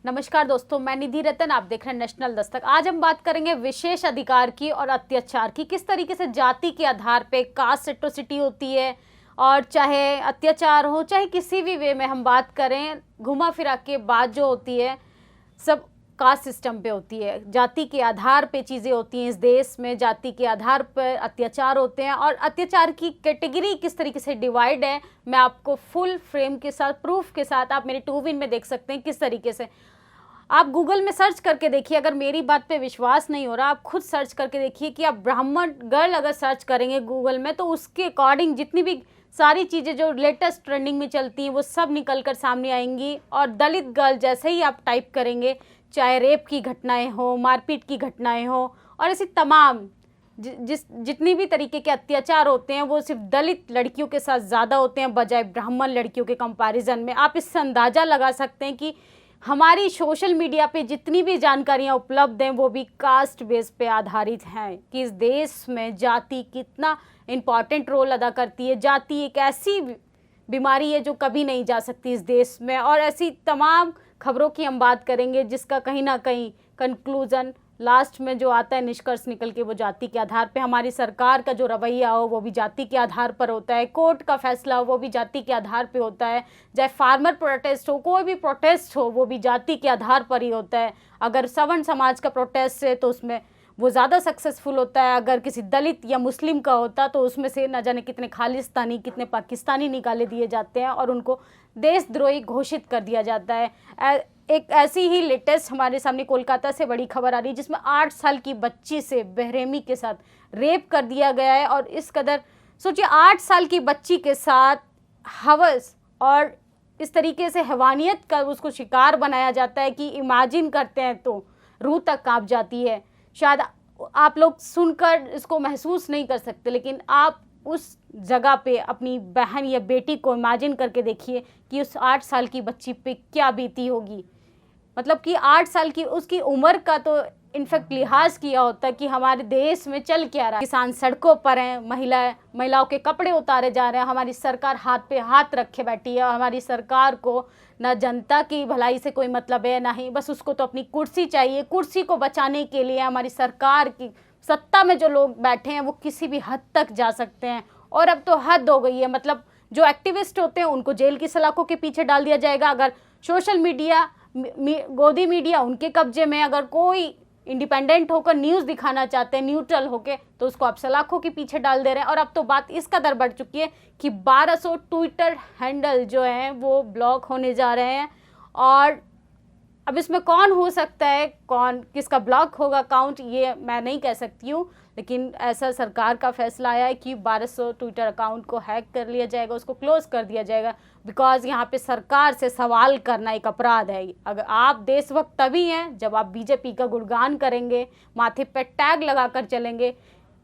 नमस्कार दोस्तों, मैं निधि रतन, आप देख रहे हैं नेशनल दस्तक। आज हम बात करेंगे विशेष अधिकार की और अत्याचार की। किस तरीके से जाति के आधार पे कास्ट एट्रोसिटी होती है, और चाहे अत्याचार हो चाहे किसी भी वे में हम बात करें, घुमा फिरा के बात जो होती है सब कास्ट सिस्टम पे होती है। जाति के आधार पे चीज़ें होती हैं इस देश में, जाति के आधार पर अत्याचार होते हैं। और अत्याचार की कैटेगरी किस तरीके से डिवाइड है, मैं आपको फुल फ्रेम के साथ, प्रूफ के साथ आप मेरे टू विन में देख सकते हैं किस तरीके से। आप गूगल में सर्च करके देखिए, अगर मेरी बात पे विश्वास नहीं हो रहा आप खुद सर्च करके देखिए कि आप ब्राह्मण गर्ल अगर सर्च करेंगे गूगल में तो उसके अकॉर्डिंग जितनी भी सारी चीज़ें जो लेटेस्ट ट्रेंडिंग में चलती हैं वो सब निकल कर सामने आएंगी। और दलित गर्ल जैसे ही आप टाइप करेंगे, चाहे रेप की घटनाएं हो, मारपीट की घटनाएं हो, और ऐसी तमाम जितनी भी तरीके के अत्याचार होते हैं वो सिर्फ दलित लड़कियों के साथ ज़्यादा होते हैं बजाय ब्राह्मण लड़कियों के कंपैरिजन में। आप इससे अंदाज़ा लगा सकते हैं कि हमारी सोशल मीडिया पे जितनी भी जानकारियां उपलब्ध हैं वो भी कास्ट बेस पे आधारित हैं कि इस देश में जाति कितना इम्पॉर्टेंट रोल अदा करती है। जाति एक ऐसी बीमारी है जो कभी नहीं जा सकती इस देश में, और ऐसी तमाम खबरों की हम बात करेंगे जिसका कहीं ना कहीं कंक्लूजन लास्ट में जो आता है, निष्कर्ष निकल के वो जाति के आधार पे। हमारी सरकार का जो रवैया हो वो भी जाति के आधार पर होता है, कोर्ट का फैसला हो वो भी जाति के आधार पे होता है, चाहे फार्मर प्रोटेस्ट हो, कोई भी प्रोटेस्ट हो वो भी जाति के आधार पर ही होता है। अगर सवर्ण समाज का प्रोटेस्ट है तो उसमें वो ज़्यादा सक्सेसफुल होता है, अगर किसी दलित या मुस्लिम का होता तो उसमें से न जाने कितने खालिस्तानी कितने पाकिस्तानी निकाले दिए जाते हैं और उनको देशद्रोही घोषित कर दिया जाता है। एक ऐसी ही लेटेस्ट हमारे सामने कोलकाता से बड़ी खबर आ रही है जिसमें 8 साल की बच्ची से बेरहमी के साथ रेप कर दिया गया है। और इस कदर सोचिए, 8 साल की बच्ची के साथ हवस और इस तरीके से हैवानियत का उसको शिकार बनाया जाता है कि इमेजिन करते हैं तो रूह तक कांप जाती है। शायद आप लोग सुनकर इसको महसूस नहीं कर सकते, लेकिन आप उस जगह पे अपनी बहन या बेटी को इमेजिन करके देखिए कि उस 8 साल की बच्ची पे क्या बीती होगी। मतलब कि 8 साल की उसकी उम्र का तो इनफैक्ट लिहाज किया होता है कि हमारे देश में चल क्या रहा है। किसान सड़कों पर हैं, महिलाओं के कपड़े उतारे जा रहे हैं, हमारी सरकार हाथ पे हाथ रखे बैठी है। और हमारी सरकार को ना जनता की भलाई से कोई मतलब है, ना ही बस उसको तो अपनी कुर्सी चाहिए। कुर्सी को बचाने के लिए हमारी सरकार की सत्ता में जो लोग बैठे हैं वो किसी भी हद तक जा सकते हैं। और अब तो हद हो गई है, मतलब जो एक्टिविस्ट होते हैं उनको जेल की सलाखों के पीछे डाल दिया जाएगा। अगर सोशल मीडिया गोदी मीडिया उनके कब्जे में, अगर कोई इंडिपेंडेंट होकर न्यूज़ दिखाना चाहते हैं न्यूट्रल होकर तो उसको आप सलाखों के पीछे डाल दे रहे हैं। और अब तो बात इस कदर बढ़ चुकी है कि 1200 ट्विटर हैंडल जो हैं वो ब्लॉक होने जा रहे हैं। और अब इसमें कौन हो सकता है, कौन किसका ब्लॉक होगा अकाउंट, ये मैं नहीं कह सकती हूँ, लेकिन ऐसा सरकार का फैसला आया है कि 1200 ट्विटर अकाउंट को हैक कर लिया जाएगा, उसको क्लोज कर दिया जाएगा। बिकॉज यहाँ पे सरकार से सवाल करना एक अपराध है। अगर आप देशभक्त तभी हैं जब आप बीजेपी का गुणगान करेंगे, माथे पे टैग लगा कर चलेंगे।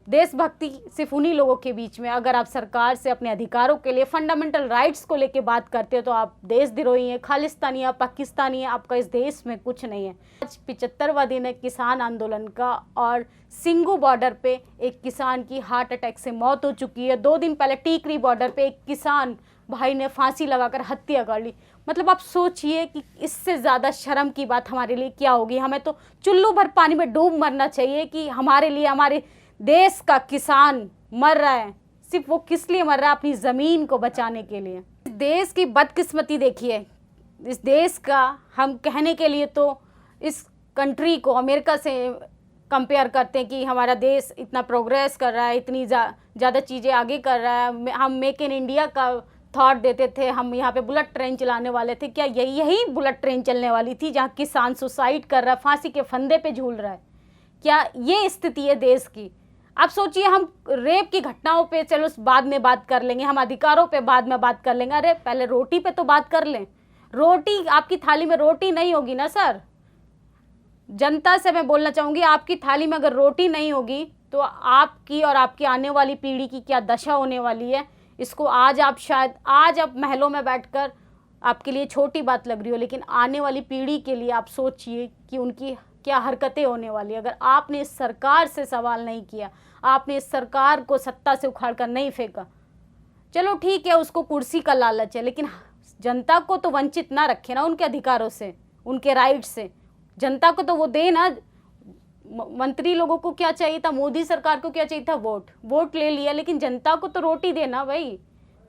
देशभक्ति सिर्फ उन्हीं लोगों के बीच में। अगर आप सरकार से अपने अधिकारों के लिए, फंडामेंटल राइट्स को लेके बात करते हो तो आप देशद्रोही हैं, खालिस्तानी हैं, पाकिस्तानी हैं, आपका इस देश में कुछ नहीं है। आज 75वां दिन है किसान आंदोलन का, और सिंगू बॉर्डर पे एक किसान की हार्ट अटैक से मौत हो चुकी है। 2 दिन पहले टीकरी बॉर्डर पे एक किसान भाई ने फांसी लगाकर हत्या कर ली। मतलब आप सोचिए कि इससे ज़्यादा शर्म की बात हमारे लिए क्या होगी। हमें तो चुल्लू भर पानी में डूब मरना चाहिए कि हमारे लिए, हमारे देश का किसान मर रहा है। सिर्फ वो किस लिए मर रहा है? अपनी ज़मीन को बचाने के लिए। इस देश की बदकिस्मती देखिए, इस देश का हम कहने के लिए तो इस कंट्री को अमेरिका से कंपेयर करते हैं कि हमारा देश इतना प्रोग्रेस कर रहा है, इतनी ज़्यादा चीज़ें आगे कर रहा है। हम मेक इन इंडिया का थॉट देते थे, हम यहाँ पे बुलेट ट्रेन चलाने वाले थे। क्या यही बुलेट ट्रेन चलने वाली थी जहाँ किसान सुसाइड कर रहा है, फांसी के फंदे पे झूल रहा है? क्या ये स्थिति है देश की? आप सोचिए, हम रेप की घटनाओं पे चलो बाद में बात कर लेंगे, हम अधिकारों पे बाद में बात कर लेंगे। अरे पहले रोटी पे तो बात कर लें। रोटी, आपकी थाली में रोटी नहीं होगी ना सर। जनता से मैं बोलना चाहूँगी, आपकी थाली में अगर रोटी नहीं होगी तो आपकी और आपकी आने वाली पीढ़ी की क्या दशा होने वाली है, इसको आज आप शायद आज आप महलों में बैठकर आपके लिए छोटी बात लग रही हो, लेकिन आने वाली पीढ़ी के लिए आप सोचिए कि उनकी क्या हरकतें होने वाली है। अगर आपने इस सरकार से सवाल नहीं किया, आपने इस सरकार को सत्ता से उखाड़ कर नहीं फेंका, चलो ठीक है उसको कुर्सी का लालच है, लेकिन जनता को तो वंचित ना रखे ना उनके अधिकारों से। उनके राइट से। जनता को तो वो दे ना। मंत्री लोगों को क्या चाहिए था, मोदी सरकार को क्या चाहिए था, वोट ले लिया, लेकिन जनता को तो रोटी देना भाई।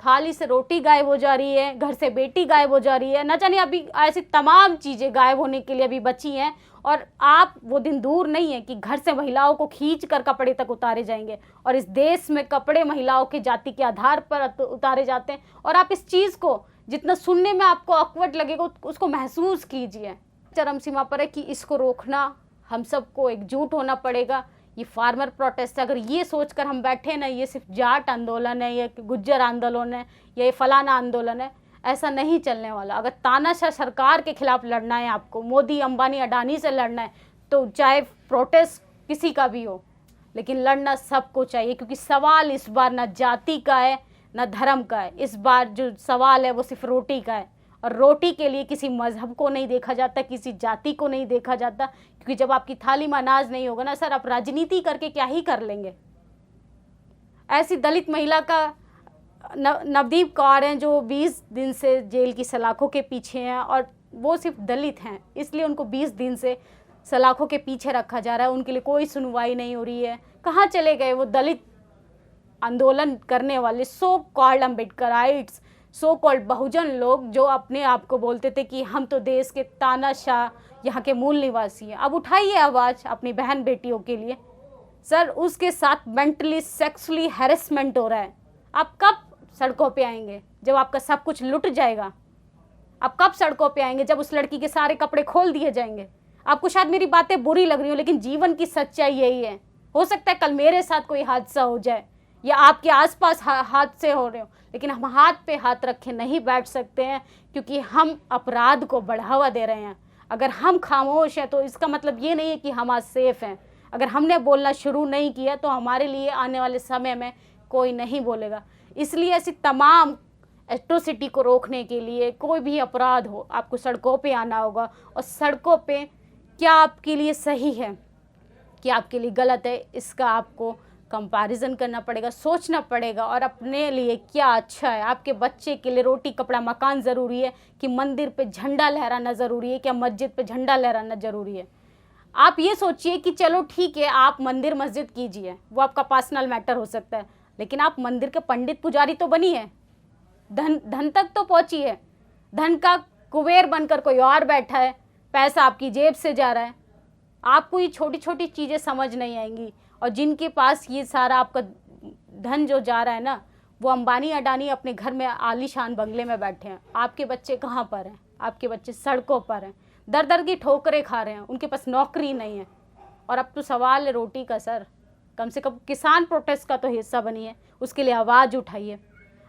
थाली से रोटी गायब हो जा रही है, घर से बेटी गायब हो जा रही है, न जाने अभी ऐसी तमाम चीज़ें गायब होने के लिए अभी बची हैं। और आप, वो दिन दूर नहीं है कि घर से महिलाओं को खींच कर कपड़े तक उतारे जाएंगे। और इस देश में कपड़े महिलाओं के जाति के आधार पर उतारे जाते हैं। और आप इस चीज़ को जितना सुनने में आपको ऑकवर्ड लगेगा, उसको महसूस कीजिए। चरम सीमा पर है कि इसको रोकना हम सबको एकजुट होना पड़ेगा। ये फार्मर प्रोटेस्ट है, अगर ये सोचकर हम बैठे ना ये सिर्फ जाट आंदोलन है, या गुज्जर आंदोलन है, या ये फलाना आंदोलन है, ऐसा नहीं चलने वाला। अगर तानाशाह सरकार के खिलाफ लड़ना है आपको, मोदी अंबानी अडानी से लड़ना है, तो चाहे प्रोटेस्ट किसी का भी हो, लेकिन लड़ना सबको चाहिए। क्योंकि सवाल इस बार ना जाति का है ना धर्म का है, इस बार जो सवाल है वो सिर्फ रोटी का है। और रोटी के लिए किसी मजहब को नहीं देखा जाता, किसी जाति को नहीं देखा जाता। क्योंकि जब आपकी थाली में अनाज नहीं होगा ना सर, आप राजनीति करके क्या ही कर लेंगे। ऐसी दलित महिला का नवदीप कौर हैं जो 20 दिन से जेल की सलाखों के पीछे हैं, और वो सिर्फ दलित हैं, इसलिए उनको 20 दिन से सलाखों के पीछे रखा जा रहा है। उनके लिए कोई सुनवाई नहीं हो रही है। कहाँ चले गए वो दलित आंदोलन करने वाले सो कॉल्ड अम्बेडकराइट्स, सो कॉल्ड बहुजन लोग, जो अपने आप को बोलते थे कि हम तो देश के तानाशाह यहाँ के मूल निवासी हैं। अब उठाइए आवाज़ अपनी बहन बेटियों के लिए। सर, उसके साथ मेंटली सेक्सुअली हैरेसमेंट हो रहा है। आप कब सड़कों पे आएंगे? जब आपका सब कुछ लुट जाएगा। आप कब सड़कों पे आएंगे? जब उस लड़की के सारे कपड़े खोल दिए जाएंगे। आपको शायद मेरी बातें बुरी लग रही हो, लेकिन जीवन की सच्चाई यही है। हो सकता है कल मेरे साथ कोई हादसा हो जाए, या आपके आसपास हादसे हो रहे हो, लेकिन हम हाथ पे हाथ रखे नहीं बैठ सकते हैं, क्योंकि हम अपराध को बढ़ावा दे रहे हैं। अगर हम खामोश हैं तो इसका मतलब ये नहीं है कि हम आज सेफ हैं। अगर हमने बोलना शुरू नहीं किया तो हमारे लिए आने वाले समय में कोई नहीं बोलेगा। इसलिए ऐसी तमाम एट्रोसिटी को रोकने के लिए, कोई भी अपराध हो, आपको सड़कों पे आना होगा। और सड़कों पे क्या आपके लिए सही है, क्या आपके लिए गलत है, इसका आपको कंपैरिजन करना पड़ेगा, सोचना पड़ेगा। और अपने लिए क्या अच्छा है, आपके बच्चे के लिए रोटी कपड़ा मकान ज़रूरी है कि मंदिर पे झंडा लहराना ज़रूरी है, क्या मस्जिद पे झंडा लहराना ज़रूरी है। आप ये सोचिए कि चलो ठीक है, आप मंदिर मस्जिद कीजिए, वो आपका पर्सनल मैटर हो सकता है, लेकिन आप मंदिर के पंडित पुजारी तो बनी है, धन तक तो पहुँची है। धन का कुबेर बनकर कोई और बैठा है, पैसा आपकी जेब से जा रहा है। आपको ये छोटी छोटी चीज़ें समझ नहीं आएंगी। और जिनके पास ये सारा आपका धन जो जा रहा है ना, वो अंबानी अडानी अपने घर में आलीशान बंगले में बैठे हैं। आपके बच्चे कहाँ पर हैं? आपके बच्चे सड़कों पर हैं, दर दर की ठोकरें खा रहे हैं, उनके पास नौकरी नहीं है। और अब तो सवाल है रोटी का। सर, कम से कम किसान प्रोटेस्ट का तो हिस्सा बनिए, उसके लिए आवाज़ उठाइए।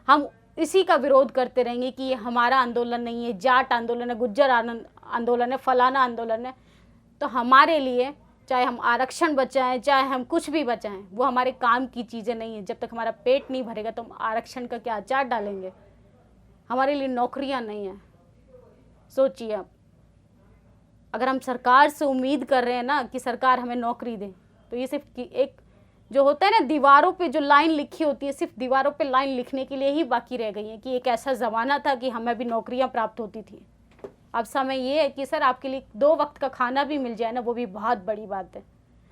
हम इसी का विरोध करते रहेंगे कि ये हमारा आंदोलन नहीं है, जाट आंदोलन है, गुज्जर आंदोलन है, फलाना आंदोलन है। तो हमारे लिए चाहे हम आरक्षण बचाएं, चाहे हम कुछ भी बचाएं, वो हमारे काम की चीज़ें नहीं हैं। जब तक हमारा पेट नहीं भरेगा तो हम आरक्षण का क्या अचार डालेंगे? हमारे लिए नौकरियां नहीं हैं। सोचिए आप, अगर हम सरकार से उम्मीद कर रहे हैं ना कि सरकार हमें नौकरी दे, तो ये सिर्फ एक जो होता है ना, दीवारों पे जो लाइन लिखी होती है, सिर्फ दीवारों पे लाइन लिखने के लिए ही बाकी रह गई है कि एक ऐसा ज़माना था कि हमें भी नौकरियां प्राप्त होती थी। अब समय ये है कि सर आपके लिए 2 वक्त का खाना भी मिल जाए ना, वो भी बहुत बड़ी बात है।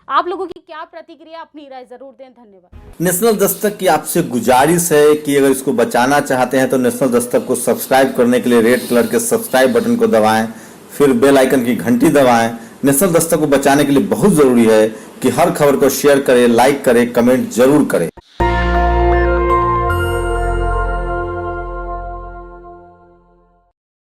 आप लोगों की क्या प्रतिक्रिया, अपनी राय जरूर दें। धन्यवाद। नेशनल दस्तक की आपसे गुजारिश है कि अगर इसको बचाना चाहते हैं तो नेशनल दस्तक को सब्सक्राइब करने के लिए रेड कलर के सब्सक्राइब बटन को दबाएं, फिर बेल आइकन की घंटी दबाएं। नेशनल दस्तक को बचाने के लिए बहुत जरूरी है कि हर खबर को शेयर करें, लाइक करें, कमेंट जरूर करें।